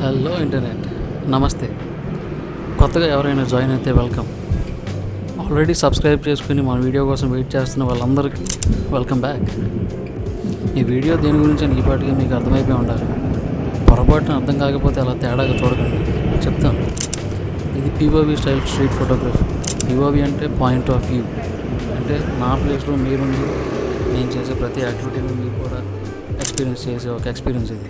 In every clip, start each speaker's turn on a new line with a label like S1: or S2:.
S1: Hello internet, నమస్తే. కొత్తగా ఎవరైనా జాయిన్ అయితే వెల్కమ్. ఆల్రెడీ సబ్స్క్రైబ్ చేసుకుని మన వీడియో కోసం వెయిట్ చేస్తున్న వాళ్ళందరికీ వెల్కమ్ బ్యాక్. ఈ వీడియో దేని గురించి ఈ పాటికి మీకు అర్థమైపోయి ఉండాలి. పొరపాటున అర్థం కాకపోతే అలా తేడాగా చూడకండి, చెప్తాను. ఇది POV style street photography. POV అంటే పాయింట్ ఆఫ్ వ్యూ, అంటే నా ప్లేస్లో మీరుండి నేను చేసే ప్రతి యాక్టివిటీని మీరు కూడా ఎక్స్పీరియన్స్ చేసే ఒక ఎక్స్పీరియన్స్ ఇది.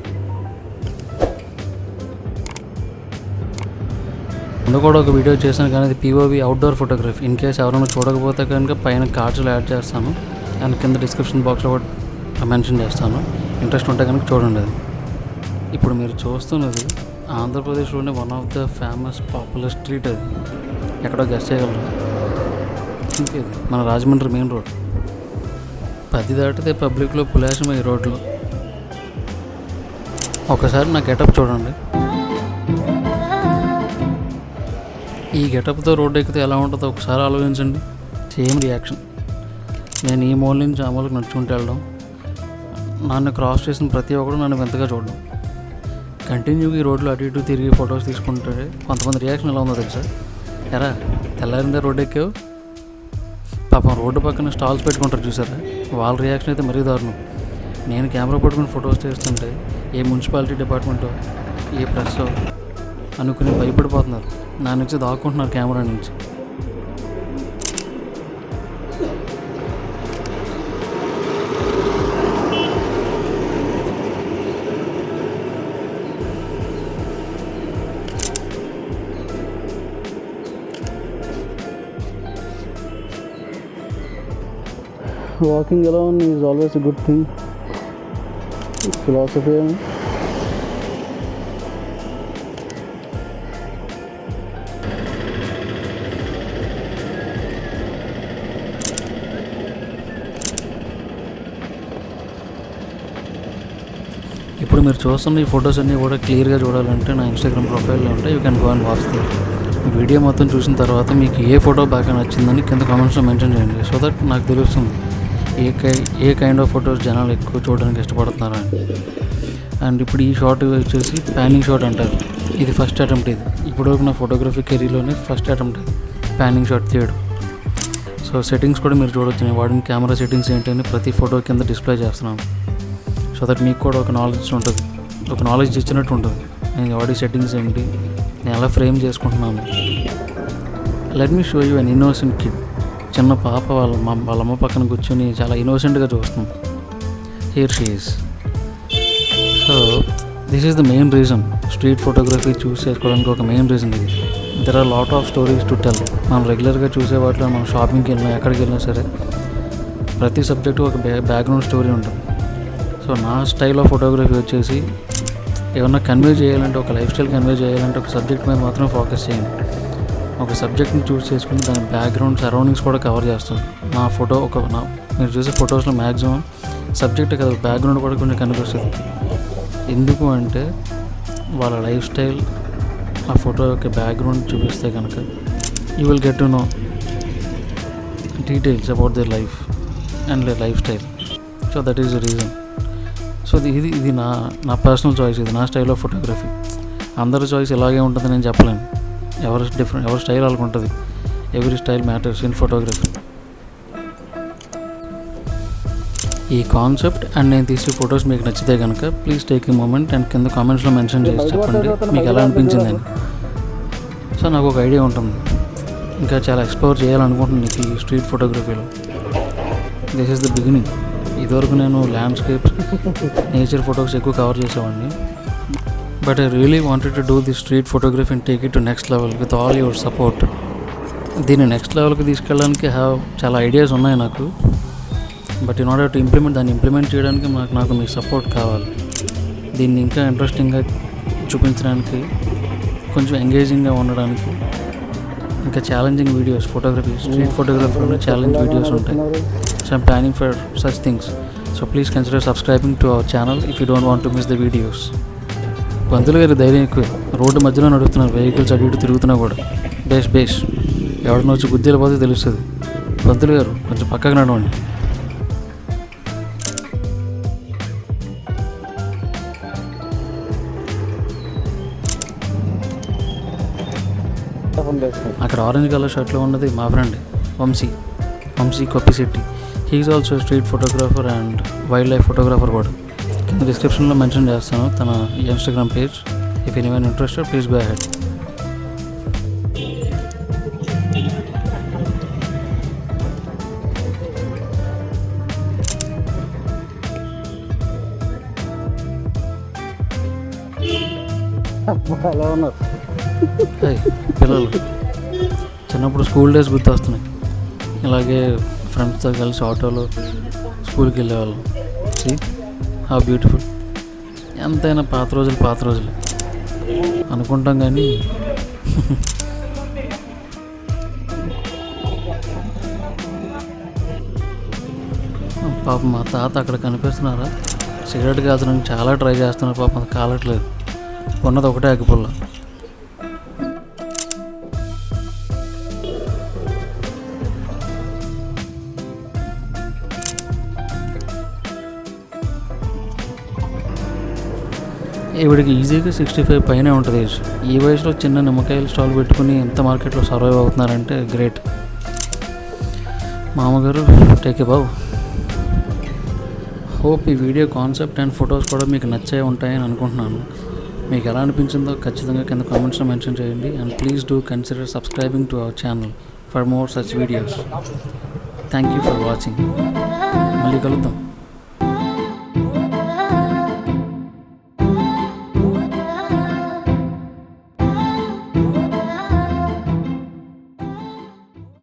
S1: ముందు కూడా ఒక వీడియో చేశాను, కానీ అది POV outdoor photography. In case ఎవరైనా చూడకపోతే కనుక పైన కార్డ్స్లో యాడ్ చేస్తాను అండ్ కింద డిస్క్రిప్షన్ బాక్స్లో కూడా మెన్షన్ చేస్తాను. ఇంట్రెస్ట్ ఉంటే కనుక చూడండి. అది ఇప్పుడు మీరు చూస్తున్నది ఆంధ్రప్రదేశ్లోనే one of the famous popular street. అది ఎక్కడో గెస్ట్ చేయగలరు. ఇంకేది మన రాజమండ్రి మెయిన్ రోడ్. 10 దాటితే పబ్లిక్లో పులాసం ఈ రోడ్లో. ఒకసారి నా గెటప్ చూడండి. ఈ గెటప్తో రోడ్డు ఎక్కితే ఎలా ఉంటుందో ఒకసారి ఆలోచించండి. Same reaction. నేను ఈ మూల నుంచి ఆ మూలకు నడుచుకుంటూ వెళ్ళడం, నన్ను క్రాస్ చేసిన ప్రతి ఒక్కరు నన్ను వింతగా చూడడం, కంటిన్యూగా ఈ రోడ్లో అటు ఇటు తిరిగి ఫొటోస్ తీసుకుంటే కొంతమంది రియాక్షన్ ఎలా ఉందో తెలుసా? ఎరా తెల్లారిందా రోడ్డు ఎక్కావు? పాపం రోడ్డు పక్కన స్టాల్స్ పెట్టుకుంటారు చూసారా, వాళ్ళ రియాక్షన్ అయితే మరీ దారుణం. నేను కెమెరా పట్టుకుని ఫొటోస్ చేస్తుంటే ఏ మున్సిపాలిటీ డిపార్ట్మెంటో ఏ ప్రెస్ అనుకుని భయపడిపోతున్నారు. నా నుంచి దాక్కుంటున్నారు కెమెరా నుంచి. Walking alone is always a good thing. Philosophy. ఇప్పుడు మీరు చూస్తున్న ఈ ఫొటోస్ అన్నీ కూడా క్లియర్గా చూడాలంటే నా ఇన్స్టాగ్రామ్ ప్రొఫైల్లో ఉంటాయి. You can go and watch the video. మొత్తం చూసిన తర్వాత మీకు ఏ ఫోటో బాగా నచ్చిందని కింద కామెంట్స్లో మెన్షన్ చేయండి, సో దట్ నాకు తెలుస్తుంది ఏ కైండ్ ఆఫ్ ఫొటోస్ జనాలు ఎక్కువ చూడడానికి ఇష్టపడుతున్నారని. అండ్ ఇప్పుడు ఈ షాట్ వచ్చేసి ప్యానింగ్ షాట్ అంటారు. ఇది ఫస్ట్ అటెంప్ట్. ఇది ఇప్పటివరకు నా ఫోటోగ్రఫీ కెరీర్లోనే ఫస్ట్ అటెంప్ట్ ఇది, ప్యానింగ్ షాట్ తీయడం. సో సెట్టింగ్స్ కూడా మీరు చూడవచ్చు. నేను వాడిన కెమెరా సెట్టింగ్స్ ఏంటని ప్రతి ఫోటో కింద డిస్ప్లే చేస్తున్నాను, సో దట్ మీకు కూడా ఒక నాలెడ్జ్ ఉంటుంది, ఒక నాలెడ్జ్ ఇచ్చినట్టు ఉంటుంది. నేను వాడి సెట్టింగ్స్ ఏంటి, నేను ఎలా ఫ్రేమ్ చేసుకుంటున్నాను. Let me show you an innocent kid. చిన్న పాప వాళ్ళ అమ్మ పక్కన కూర్చొని చాలా ఇన్నోసెంట్గా చూస్తుంది. Here she is. So this is the main reason street photography choose చేసుకోవడానికి. ఒక మెయిన్ రీజన్ ఇది. There are lot of stories to tell. మనం రెగ్యులర్గా చూసే వాటిలో మనం షాపింగ్కి వెళ్ళినా ఎక్కడికి వెళ్ళినా సరే ప్రతి సబ్జెక్టు ఒక బ్యాక్గ్రౌండ్ స్టోరీ ఉంటుంది. సో నా స్టైల్ ఆఫ్ ఫోటోగ్రఫీ వచ్చేసి ఏమన్నా కన్వే చేయాలంటే, ఒక లైఫ్ స్టైల్ కన్వే చేయాలంటే ఒక సబ్జెక్ట్ మీద మాత్రం ఫోకస్ చేయండి. ఒక సబ్జెక్ట్ని చూస్ చేసుకుని దాని బ్యాక్గ్రౌండ్ సరౌండింగ్స్ కూడా కవర్ చేస్తాను. నా ఫోటో మీరు చూసే ఫొటోస్లో మ్యాక్సిమం సబ్జెక్ట్ కదా, బ్యాక్గ్రౌండ్ కూడా కొంచెం కనిపిస్తుంది. ఎందుకు అంటే వాళ్ళ లైఫ్ స్టైల్ ఆ ఫోటో యొక్క బ్యాక్గ్రౌండ్ చూపిస్తే కనుక you will get to know details about their life and their life style. So that is the reason. So ఇది నా పర్సనల్ చాయిస్. ఇది నా స్టైల్ ఆఫ్ ఫోటోగ్రఫీ. అందరి చాయిస్ ఇలాగే ఉంటుంది నేను చెప్పలేను. ఎవరి స్టైల్ వాళ్ళకు ఉంటుంది. Every style matters in photography. ఈ కాన్సెప్ట్ అండ్ నేను తీసే ఫొటోస్ మీకు నచ్చితే కనుక please take a moment and కింద కామెంట్స్లో మెన్షన్ చేసి చెప్పండి మీకు ఎలా అనిపించిందని. సో నాకు ఒక ఐడియా ఉంటుంది, ఇంకా చాలా ఎక్స్ప్లోర్ చేయాలనుకుంటున్నాను ఈ స్ట్రీట్ ఫోటోగ్రఫీలో. This is the beginning. ఇదివరకు నేను ల్యాండ్స్కేప్స్, నేచర్ ఫొటోస్ ఎక్కువ కవర్ చేసేవాడిని. But I really wanted to do the street photography and take it to next level with all your support. దీన్ని నెక్స్ట్ లెవెల్కి తీసుకెళ్ళడానికి చాలా ఐడియాస్ ఉన్నాయి నాకు. బట్ ఇన్ ఆర్డర్ టు దాన్ని ఇంప్లిమెంట్ చేయడానికి నాకు మీ సపోర్ట్ కావాలి. దీన్ని ఇంకా ఇంట్రెస్టింగ్గా చూపించడానికి, కొంచెం ఎంగేజింగ్గా ఉండడానికి, ఇంకా ఛాలెంజింగ్ వీడియోస్, స్ట్రీట్ ఫోటోగ్రఫీలో ఛాలెంజ్ వీడియోస్ ఉంటాయి. So I'm planning for such things. So please consider subscribing to our channel if you don't want to miss the videos. పంతులు గారి ధైర్యం ఎక్కువే. రోడ్డు మధ్యలో నడుస్తున్నారు, వెహికల్స్ అటు ఇటు తిరుగుతున్నా కూడా. బేస్ ఎవరిని వచ్చి గుద్ది వెళ్ళిపోతే తెలుస్తుంది. పంతులు గారు కొంచెం పక్కకు నడవండి. అక్కడ ఆరెంజ్ కలర్ షర్ట్లో ఉన్నది మా friend Vamshi Koppisetty. He's also street photographer and wildlife photographer కూడా. కింద డిస్క్రిప్షన్లో మెన్షన్ చేస్తాను తన Instagram page. If anyone interested please go ahead. పిల్లలు చిన్నప్పుడు స్కూల్ డేస్ గుర్తొస్తున్నాయి. ఇలాగే ఫ్రెండ్స్తో కలిసి ఆటోలో స్కూల్కి వెళ్ళేవాళ్ళం. See how beautiful. ఎంతైనా పాత రోజులు అనుకుంటాం కానీ పాపం మా తాత అక్కడ కనిపిస్తున్నారా, సిగరెట్ కాల్చడానికి చాలా ట్రై చేస్తున్నారు. పాపం అది కాలట్లేదు, ఉన్నది ఒకటే అగ్గిపుల్ల. ఈవిడికి ఈజీగా 65 పైనే ఉంటుంది ఏజ్. ఈ వయసులో చిన్న నిమ్మకాయలు స్టాల్ పెట్టుకుని ఎంత మార్కెట్లో సర్వైవ్ అవుతున్నారంటే గ్రేట్. మామగారు టేక్ ఏ బాబు. హోప్ ఈ వీడియో కాన్సెప్ట్ అండ్ ఫొటోస్ కూడా మీకు నచ్చే ఉంటాయని అనుకుంటున్నాను. మీకు ఎలా అనిపించిందో ఖచ్చితంగా కింద కామెంట్స్లో మెన్షన్ చేయండి. And please do consider subscribing to our channel for more such videos. Thank you for watching. మళ్ళీ కలుద్దాం.